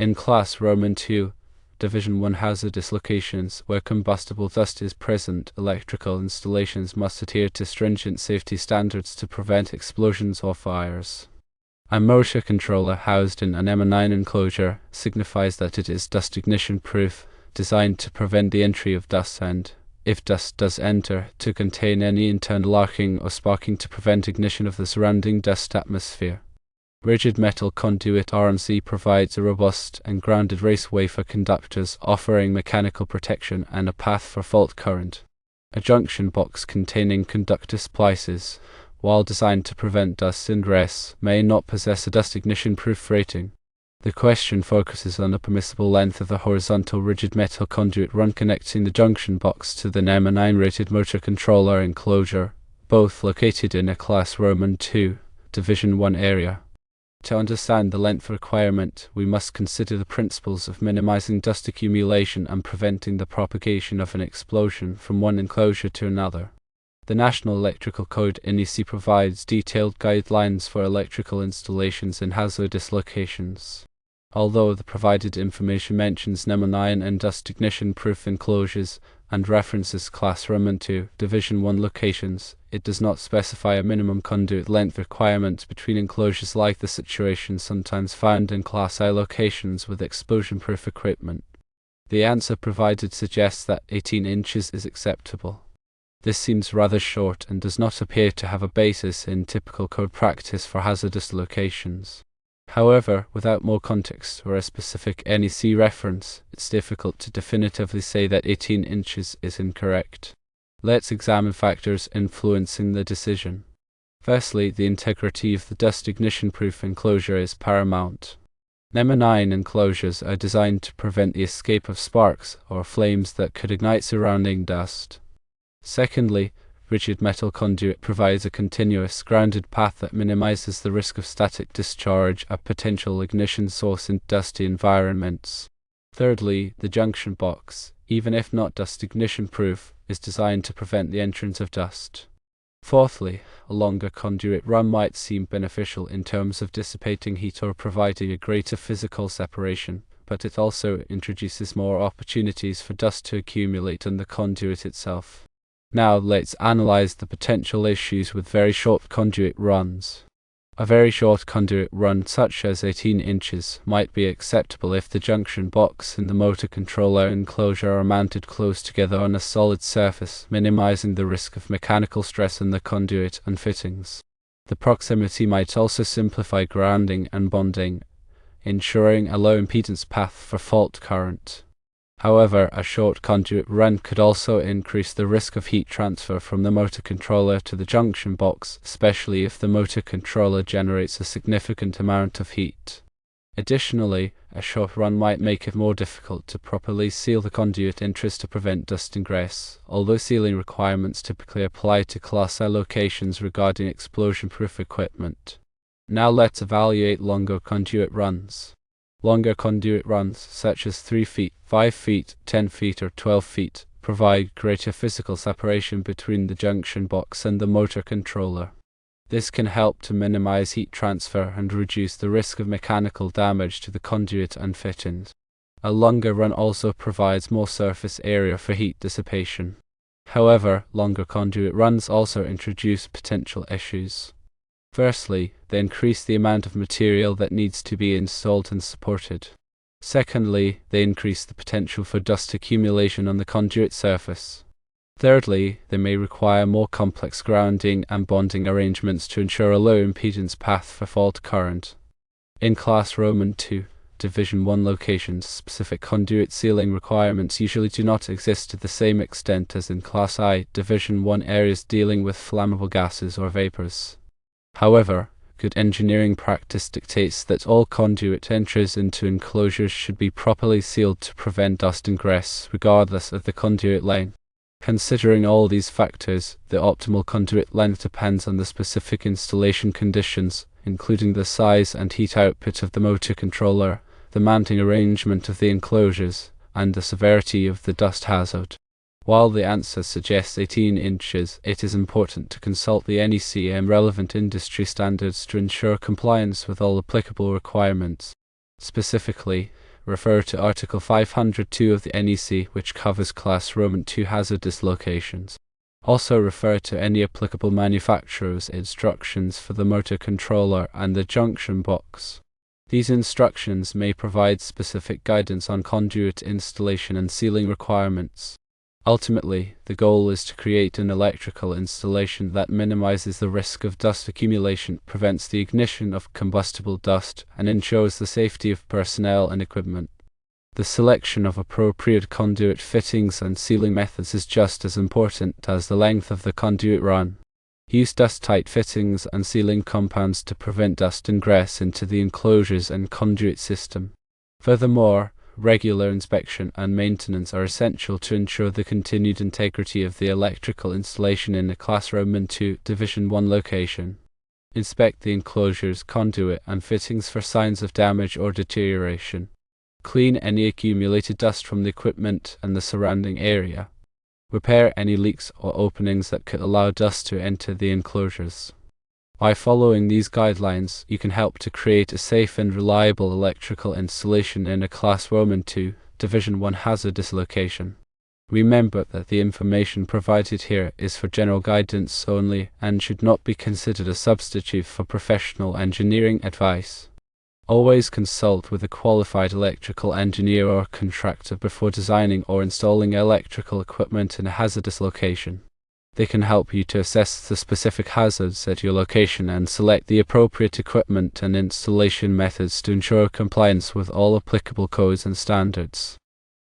In Class Roman II, Division 1 hazardous locations where combustible dust is present, electrical installations must adhere to stringent safety standards to prevent explosions or fires. A motor controller housed in a NEMA 9 enclosure signifies that it is dust ignition proof, designed to prevent the entry of dust and, if dust does enter, to contain any internal arcing or sparking to prevent ignition of the surrounding dust atmosphere. Rigid metal conduit RMC provides a robust and grounded raceway for conductors, offering mechanical protection and a path for fault current. A junction box containing conductor splices, while designed to prevent dust ingress, may not possess a dust ignition proof rating. The question focuses on the permissible length of the horizontal rigid metal conduit run connecting the junction box to the NEMA 9 rated motor controller enclosure, both located in a Class Roman II, Division 1 area. To understand the length requirement, we must consider the principles of minimizing dust accumulation and preventing the propagation of an explosion from one enclosure to another. The National Electrical Code NEC provides detailed guidelines for electrical installations in hazardous locations. Although the provided information mentions NEMA 9 and dust ignition proof enclosures and references Class Roman II, Division 1 locations, it does not specify a minimum conduit length requirement between enclosures like the situation sometimes found in Class I locations with explosion-proof equipment. The answer provided suggests that 18 inches is acceptable. This seems rather short and does not appear to have a basis in typical code practice for hazardous locations. However, without more context or a specific NEC reference, it's difficult to definitively say that 18 inches is incorrect. Let's examine factors influencing the decision. Firstly, the integrity of the dust ignition-proof enclosure is paramount. NEMA 9 enclosures are designed to prevent the escape of sparks or flames that could ignite surrounding dust. Secondly, rigid metal conduit provides a continuous, grounded path that minimizes the risk of static discharge, a potential ignition source in dusty environments. Thirdly, the junction box, even if not dust ignition proof, is designed to prevent the entrance of dust. Fourthly, a longer conduit run might seem beneficial in terms of dissipating heat or providing a greater physical separation, but it also introduces more opportunities for dust to accumulate on the conduit itself. Now let's analyze the potential issues with very short conduit runs. A very short conduit run such as 18 inches might be acceptable if the junction box and the motor controller enclosure are mounted close together on a solid surface, minimizing the risk of mechanical stress on the conduit and fittings. The proximity might also simplify grounding and bonding, ensuring a low impedance path for fault current. However, a short conduit run could also increase the risk of heat transfer from the motor controller to the junction box, especially if the motor controller generates a significant amount of heat. Additionally, a short run might make it more difficult to properly seal the conduit entrance to prevent dust ingress, although sealing requirements typically apply to Class I locations regarding explosion-proof equipment. Now let's evaluate longer conduit runs. Longer conduit runs, such as 3 feet, 5 feet, 10 feet or 12 feet, provide greater physical separation between the junction box and the motor controller. This can help to minimize heat transfer and reduce the risk of mechanical damage to the conduit and fittings. A longer run also provides more surface area for heat dissipation. However, longer conduit runs also introduce potential issues. Firstly, they increase the amount of material that needs to be installed and supported. Secondly, they increase the potential for dust accumulation on the conduit surface. Thirdly, they may require more complex grounding and bonding arrangements to ensure a low impedance path for fault current. In Class Roman II, Division 1 locations, specific conduit sealing requirements usually do not exist to the same extent as in Class I, Division 1 areas dealing with flammable gases or vapors. However, good engineering practice dictates that all conduit entries into enclosures should be properly sealed to prevent dust ingress, regardless of the conduit length. Considering all these factors, the optimal conduit length depends on the specific installation conditions, including the size and heat output of the motor controller, the mounting arrangement of the enclosures, and the severity of the dust hazard. While the answer suggests 18 inches, it is important to consult the NEC and relevant industry standards to ensure compliance with all applicable requirements. Specifically, refer to Article 502 of the NEC, which covers Class Roman II hazardous locations. Also refer to any applicable manufacturer's instructions for the motor controller and the junction box. These instructions may provide specific guidance on conduit installation and sealing requirements. Ultimately, the goal is to create an electrical installation that minimizes the risk of dust accumulation, prevents the ignition of combustible dust, and ensures the safety of personnel and equipment. The selection of appropriate conduit fittings and sealing methods is just as important as the length of the conduit run. Use dust-tight fittings and sealing compounds to prevent dust ingress into the enclosures and conduit system. Furthermore, regular inspection and maintenance are essential to ensure the continued integrity of the electrical installation in a Class Roman II Division 1 location. Inspect the enclosures, conduit, and fittings for signs of damage or deterioration. Clean any accumulated dust from the equipment and the surrounding area. Repair any leaks or openings that could allow dust to enter the enclosures. By following these guidelines, you can help to create a safe and reliable electrical installation in a Class Roman II Division 1 hazardous location. Remember that the information provided here is for general guidance only and should not be considered a substitute for professional engineering advice. Always consult with a qualified electrical engineer or contractor before designing or installing electrical equipment in a hazardous location. They can help you to assess the specific hazards at your location and select the appropriate equipment and installation methods to ensure compliance with all applicable codes and standards.